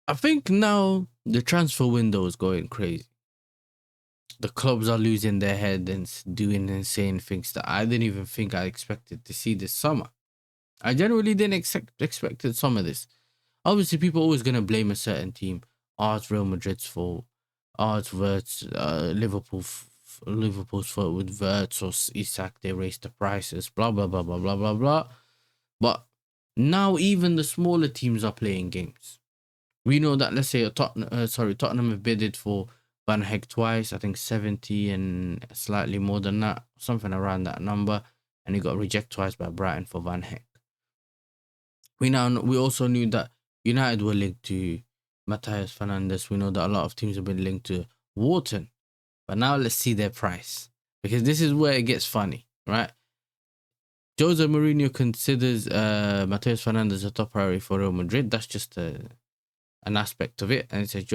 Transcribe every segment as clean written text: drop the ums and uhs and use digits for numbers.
I think now the transfer window is going crazy. The clubs are losing their head and doing insane things that I didn't even think I expected to see this summer. I genuinely didn't expected some of this. Obviously, people are always gonna blame a certain team. Oh, it's Real Madrid's fault. Oh, it's Verts, Liverpool's fault with Verts or Isak. They raised the prices. Blah blah blah blah blah blah blah. But now even the smaller teams are playing games. We know that, let's say Tottenham have bidded for Van Heck twice, I think 70 and slightly more than that, something around that number, and he got rejected twice by Brighton for Van Heck. We also knew that United were linked to Matthias Fernandes. We know that a lot of teams have been linked to Wharton. But now let's see their price, because this is where it gets funny, right? Jose Mourinho considers Matthias Fernandes a top priority for Real Madrid. That's just an aspect of it. And it says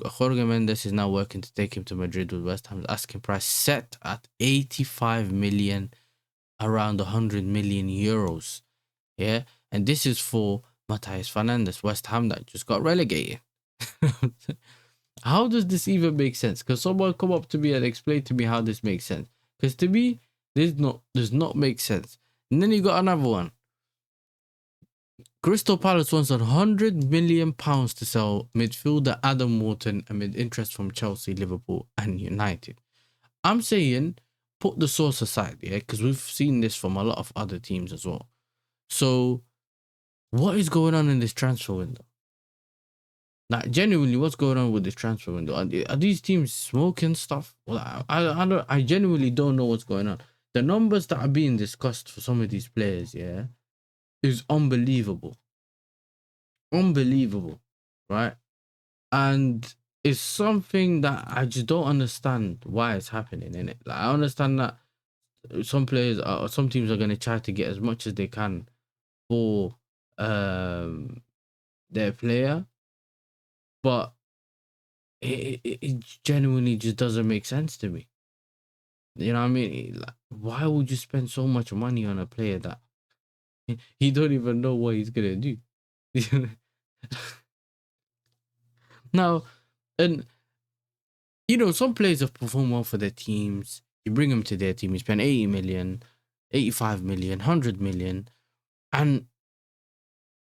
Jorge Mendes is now working to take him to Madrid, with West Ham's asking price set at 85 million, around 100 million euros. Yeah. And this is for Matthias Fernandes, West Ham, that just got relegated. How does this even make sense? Because someone come up to me and explain to me how this makes sense. Because to me, this does not make sense. And then you got another one. Crystal Palace wants £100 million to sell midfielder Adam Wharton amid interest from Chelsea, Liverpool, and United. I'm saying put the source aside, yeah, because we've seen this from a lot of other teams as well. So, what is going on in this transfer window? Like, genuinely, what's going on with this transfer window? Are these teams smoking stuff? Well, I genuinely don't know what's going on. The numbers that are being discussed for some of these players, yeah, is unbelievable. Unbelievable, right? And it's something that I just don't understand why it's happening in it. Like, I understand that some teams are going to try to get as much as they can for their player, but it genuinely just doesn't make sense to me. You know what I mean? Like, why would you spend so much money on a player that he don't even know what he's gonna do? Now, and you know, some players have performed well for their teams. You bring them to their team, you spend 80 million, 85 million, 100 million, and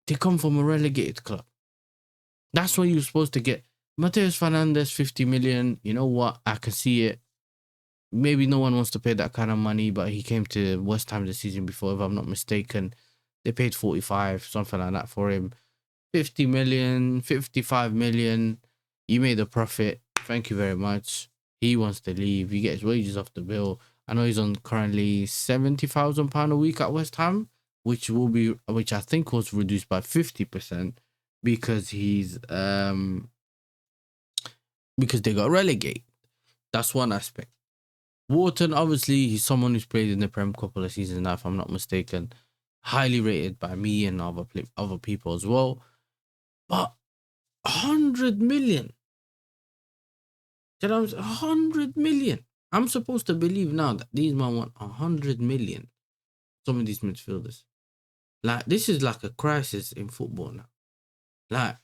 they come from a relegated club. That's what you're supposed to get. Matheus Fernandes, 50 million. You know what? I can see it. Maybe no one wants to pay that kind of money, but he came to West Ham the season before, if I'm not mistaken. They paid 45, something like that for him. 50 million, 55 million. You made a profit. Thank you very much. He wants to leave. You get his wages off the bill. I know he's on currently £70,000 a week at West Ham, which I think was reduced by 50% because because they got relegated. That's one aspect. Wharton, obviously, he's someone who's played in the Prem couple of seasons now, if I'm not mistaken. Highly rated by me and other people as well. But 100 million. You know, 100 million. I'm supposed to believe now that these men want 100 million. Some of these midfielders. Like, this is like a crisis in football now. Like,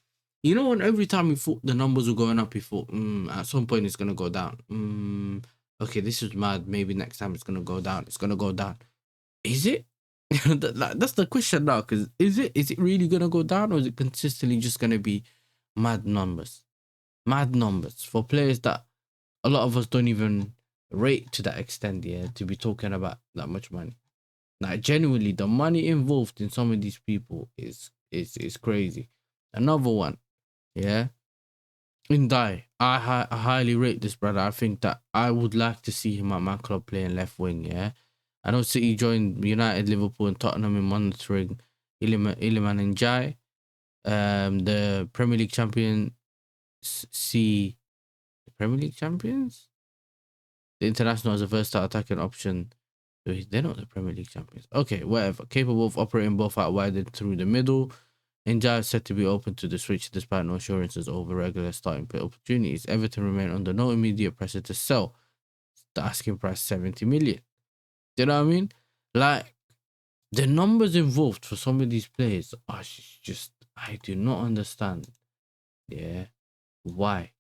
you know, when every time you thought the numbers were going up, you thought, at some point it's going to go down. Okay, this is mad. Maybe next time it's going to go down. It's going to go down. Is it? That's the question now, because is it really going to go down, or is it consistently just going to be mad numbers? Mad numbers for players that a lot of us don't even rate to that extent, yeah, to be talking about that much money. Like, genuinely, the money involved in some of these people is crazy. Another one, yeah, Indai. I highly rate this brother. I think that I would like to see him at my club playing left wing, yeah. I know City joined United, Liverpool, and Tottenham in monitoring Iliman Ndiaye. The Premier League champions see the Premier League champions. The international is a versatile attacking option. They're not the Premier League champions. Okay, whatever. Capable of operating both out wide and through the middle. Ndiaye is said to be open to the switch despite no assurances over regular starting play opportunities. Everton remain under no immediate pressure to sell. The asking price 70 million. Do you know what I mean? Like, the numbers involved for some of these players are just, I do not understand. Yeah. Why?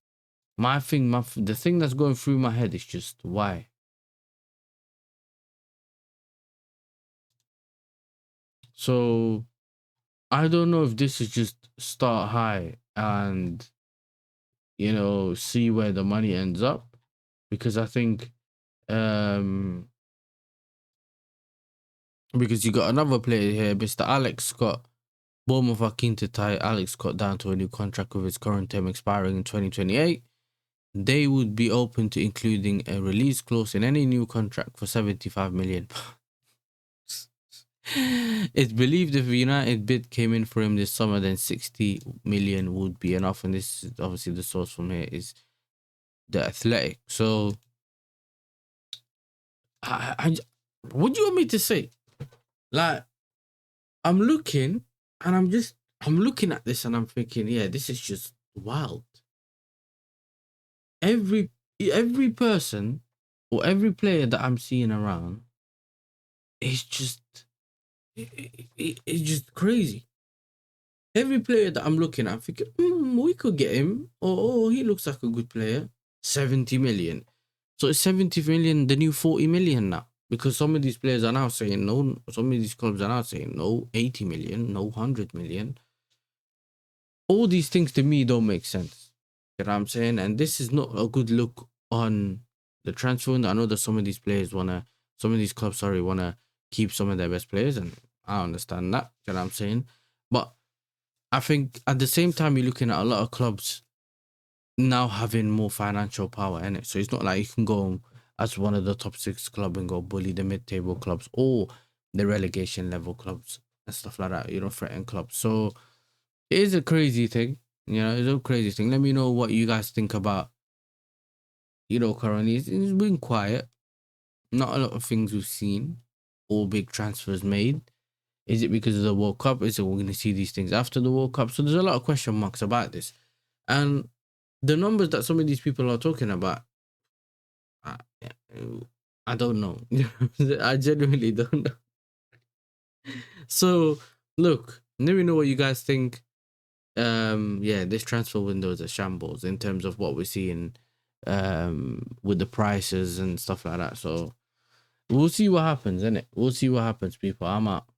The thing that's going through my head is just why. So I don't know if this is just start high and see where the money ends up, because I think um because you got another player here, Mr. Alex Scott. Bournemouth are keen to tie Alex Scott down to a new contract with his current term expiring in 2028. They would be open to including a release clause in any new contract for 75 million. It's believed if a United bid came in for him this summer, then 60 million would be enough. And this is obviously the source from here is The Athletic. So, what do you want me to say? Like, I'm looking and I'm looking at this and I'm thinking, yeah, this is just wild. Every person or every player that I'm seeing around is just it's just crazy. Every player that I'm looking at, I'm thinking, we could get him. Oh, he looks like a good player. 70 million. So it's 70 million, the new 40 million now. Because some of these players are now saying no. Some of these clubs are now saying no, 80 million, no, 100 million. All these things to me don't make sense. You know what I'm saying? And this is not a good look on the transfer window. I know that some of these clubs, want to keep some of their best players. And I understand that. You know what I'm saying? But I think at the same time, you're looking at a lot of clubs now having more financial power in it. So it's not like you can go as one of the top 6 clubs and go bully the mid-table clubs or the relegation level clubs and stuff like that. Threaten clubs. So it is a crazy thing. It's a crazy thing. Let me know what you guys think about, currently. It's been quiet. Not a lot of things we've seen or big transfers made. Is it because of the World Cup? Is it we're going to see these things after the World Cup? So there's a lot of question marks about this. And the numbers that some of these people are talking about, I don't know. I genuinely don't know. So, look, let me know what you guys think. This transfer window is a shambles in terms of what we're seeing with the prices and stuff like that. So we'll see what happens, innit? We'll see what happens, people. I'm out.